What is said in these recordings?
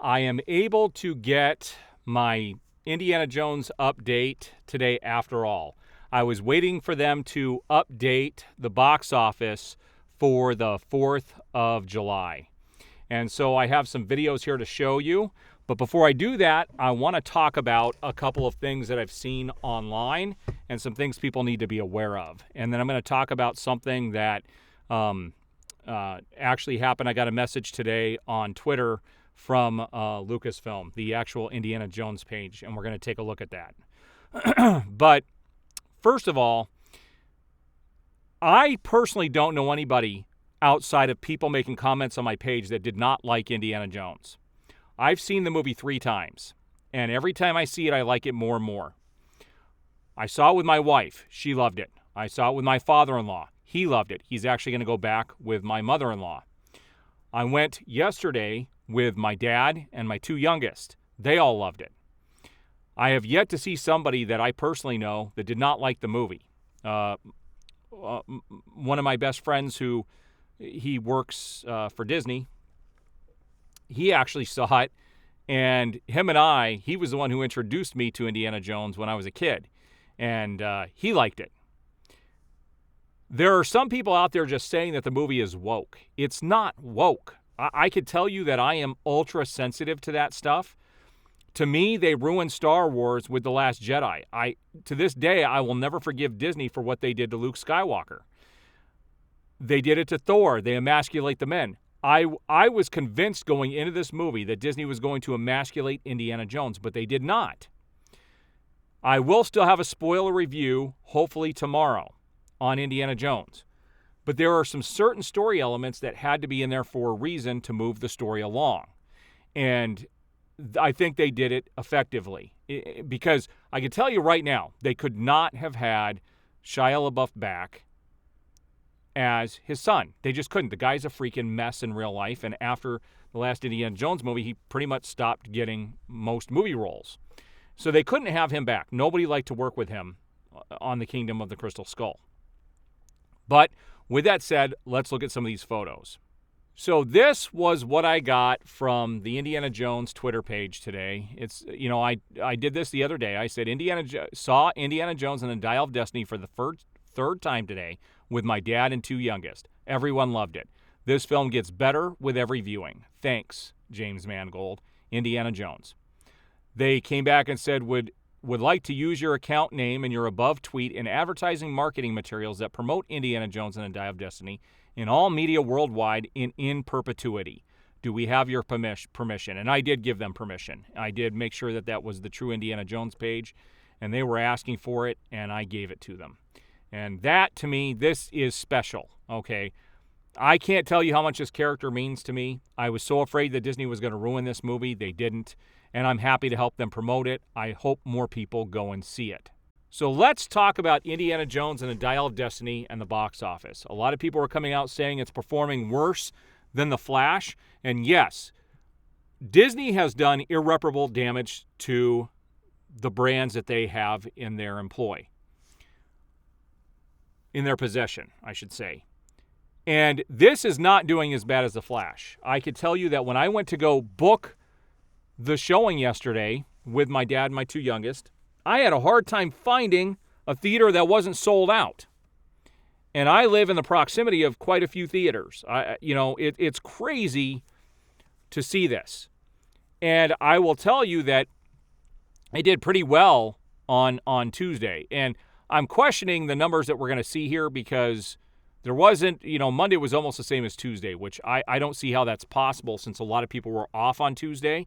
I am able to get my Indiana Jones update today after all. I was waiting for them to update the box office for the 4th of July. And so I have some videos here to show you. But before I do that, I want to talk about a couple of things that I've seen online and some things people need to be aware of. And then I'm going to talk about something that actually happened. I got a message today on Twitter from Lucasfilm, the actual Indiana Jones page, and we're going to take a look at that. But first of all, I personally don't know anybody outside of people making comments on my page that did not like Indiana Jones. I've seen the movie 3 times, and every time I see it, I like it more and more. I saw it with my wife. She loved it. I saw it with my father-in-law. He loved it. He's actually going to go back with my mother-in-law. I went yesterday with my dad and my 2 youngest. They all loved it. I have yet to see somebody that I personally know that did not like the movie. One of my best friends he works for Disney, he actually saw it, and he was the one who introduced me to Indiana Jones when I was a kid, and he liked it. There are some people out there just saying that the movie is woke. It's not woke. I could tell you that I am ultra sensitive to that stuff. To me, they ruined Star Wars with The Last Jedi. To this day, I will never forgive Disney for what they did to Luke Skywalker. They did it to Thor. They emasculate the men. I was convinced going into this movie that Disney was going to emasculate Indiana Jones, but they did not. I will still have a spoiler review, hopefully tomorrow, on Indiana Jones. But there are some certain story elements that had to be in there for a reason to move the story along. And I think they did it effectively. Because I can tell you right now, they could not have had Shia LaBeouf back as his son. They just couldn't. The guy's a freaking mess in real life, and after the last Indiana Jones movie, he pretty much stopped getting most movie roles. So they couldn't have him back. Nobody liked to work with him on the Kingdom of the Crystal Skull. But with that said, let's look at some of these photos. So this was what I got from the Indiana Jones Twitter page today. It's, I did this the other day. I said saw Indiana Jones and the Dial of Destiny for the third time today with my dad and 2 youngest. Everyone loved it. This film gets better with every viewing. Thanks, James Mangold, Indiana Jones. They came back and said, would like to use your account name and your above tweet in advertising marketing materials that promote Indiana Jones and the Dial of Destiny in all media worldwide in perpetuity. Do we have your permission? And I did give them permission. I did make sure that was the true Indiana Jones page, and they were asking for it, and I gave it to them. And that, to me, this is special, okay? I can't tell you how much this character means to me. I was so afraid that Disney was going to ruin this movie. They didn't. And I'm happy to help them promote it. I hope more people go and see it. So let's talk about Indiana Jones and the Dial of Destiny and the box office. A lot of people are coming out saying it's performing worse than The Flash. And yes, Disney has done irreparable damage to the brands that they have in their employ. In their possession, I should say. And this is not doing as bad as The Flash. I could tell you that when I went to go book the showing yesterday with my dad and my 2 youngest, I had a hard time finding a theater that wasn't sold out. And I live in the proximity of quite a few theaters. It's crazy to see this. And I will tell you that I did pretty well on Tuesday. And I'm questioning the numbers that we're going to see here because there wasn't, Monday was almost the same as Tuesday, which I don't see how that's possible since a lot of people were off on Tuesday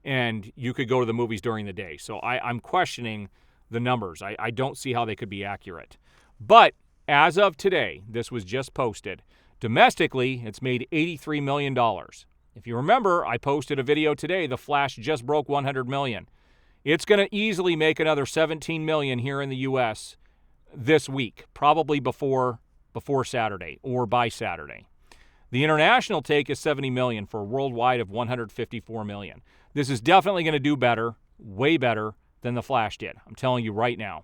and you could go to the movies during the day. So I'm questioning the numbers. I don't see how they could be accurate. But as of today, this was just posted, domestically, it's made $83 million. If you remember, I posted a video today, The Flash just broke $100 million. It's going to easily make another $17 million here in the U.S. this week, probably before Saturday or by Saturday. The international take is $70 million for a worldwide of $154 million. This is definitely going to do better, way better than The Flash did. I'm telling you right now.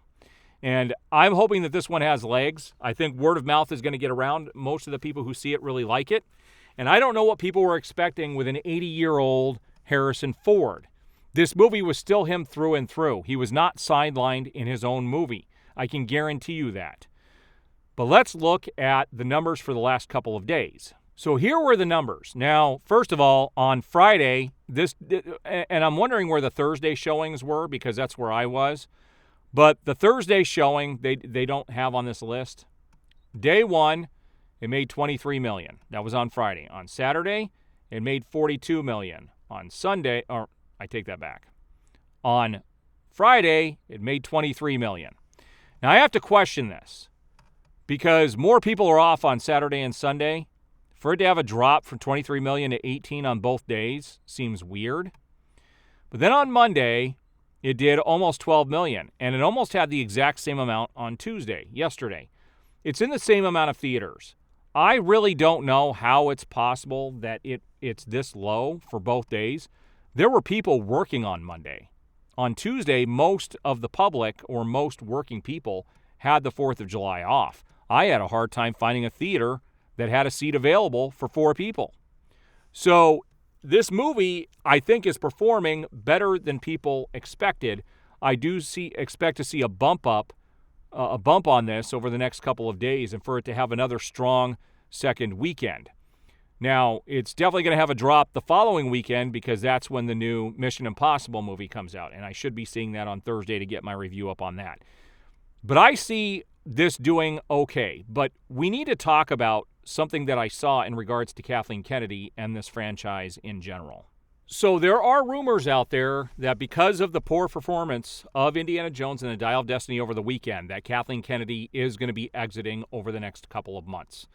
And I'm hoping that this one has legs. I think word of mouth is going to get around. Most of the people who see it really like it. And I don't know what people were expecting with an 80-year-old Harrison Ford. This movie was still him through and through. He was not sidelined in his own movie. I can guarantee you that. But let's look at the numbers for the last couple of days. So here were the numbers. Now, first of all, on Friday, and I'm wondering where the Thursday showings were because that's where I was. But the Thursday showing, they don't have on this list. Day one, it made $23 million. That was on Friday. On Saturday, it made $42 million. On Sunday, or I take that back. On Friday, it made $23 million. Now, I have to question this because more people are off on Saturday and Sunday. For it to have a drop from $23 million to $18 on both days seems weird. But then on Monday, it did almost $12 million, and it almost had the exact same amount on Tuesday, yesterday. It's in the same amount of theaters. I really don't know how it's possible that it's this low for both days. There were people working on Monday. On Tuesday, most of the public or most working people had the 4th of July off. I had a hard time finding a theater that had a seat available for 4 people. So this movie, I think, is performing better than people expected. I do expect to see a bump on this over the next couple of days and for it to have another strong second weekend. Now, it's definitely going to have a drop the following weekend because that's when the new Mission Impossible movie comes out, and I should be seeing that on Thursday to get my review up on that. But I see this doing okay, but we need to talk about something that I saw in regards to Kathleen Kennedy and this franchise in general. So there are rumors out there that because of the poor performance of Indiana Jones and the Dial of Destiny over the weekend, that Kathleen Kennedy is going to be exiting over the next couple of months.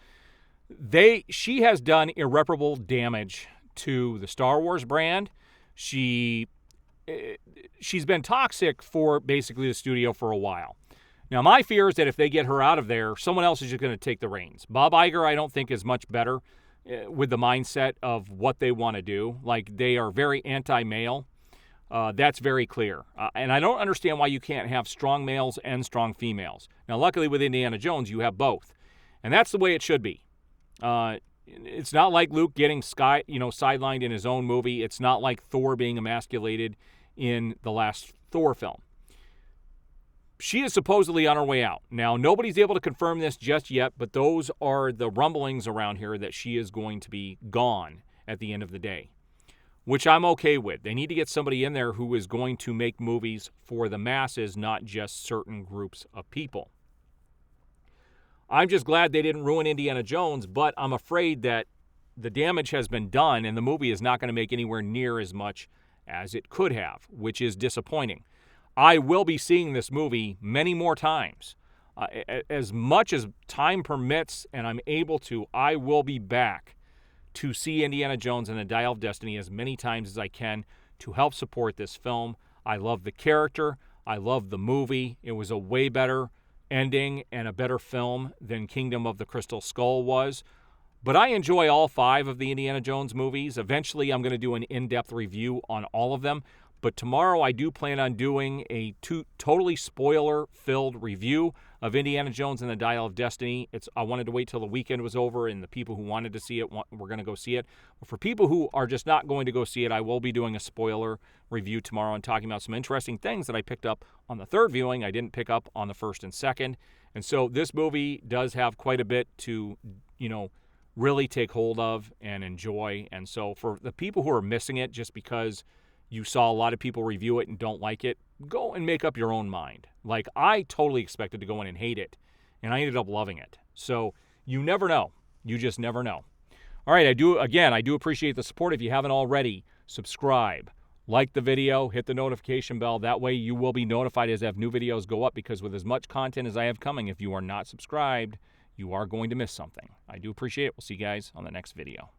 She has done irreparable damage to the Star Wars brand. She's been toxic for basically the studio for a while. Now, my fear is that if they get her out of there, someone else is just going to take the reins. Bob Iger, I don't think, is much better with the mindset of what they want to do. Like, they are very anti-male. That's very clear. And I don't understand why you can't have strong males and strong females. Now, luckily with Indiana Jones, you have both. And that's the way it should be. It's not like Luke getting sidelined in his own movie. It's not like Thor being emasculated in the last Thor film. She is supposedly on her way out. Now, nobody's able to confirm this just yet, but those are the rumblings around here that she is going to be gone at the end of the day, which I'm okay with. They need to get somebody in there who is going to make movies for the masses, not just certain groups of people. I'm just glad they didn't ruin Indiana Jones, but I'm afraid that the damage has been done and the movie is not going to make anywhere near as much as it could have, which is disappointing. I will be seeing this movie many more times. As much as time permits and I'm able to, I will be back to see Indiana Jones and the Dial of Destiny as many times as I can to help support this film. I love the character. I love the movie. It was a way better ending and a better film than Kingdom of the Crystal Skull was. But I enjoy all 5 of the Indiana Jones movies. Eventually, I'm going to do an in-depth review on all of them. But tomorrow, I do plan on doing a totally spoiler-filled review of Indiana Jones and the Dial of Destiny. I wanted to wait till the weekend was over, and the people who wanted to see it were going to go see it. But for people who are just not going to go see it, I will be doing a spoiler review tomorrow and talking about some interesting things that I picked up on the third viewing I didn't pick up on the first and second. And so this movie does have quite a bit to, really take hold of and enjoy. And so for the people who are missing it just because you saw a lot of people review it and don't like it, go and make up your own mind. Like, I totally expected to go in and hate it, and I ended up loving it. So you never know. You just never know. All right, I do appreciate the support. If you haven't already, subscribe, like the video, hit the notification bell. That way you will be notified as new videos go up, because with as much content as I have coming, if you are not subscribed, you are going to miss something. I do appreciate it. We'll see you guys on the next video.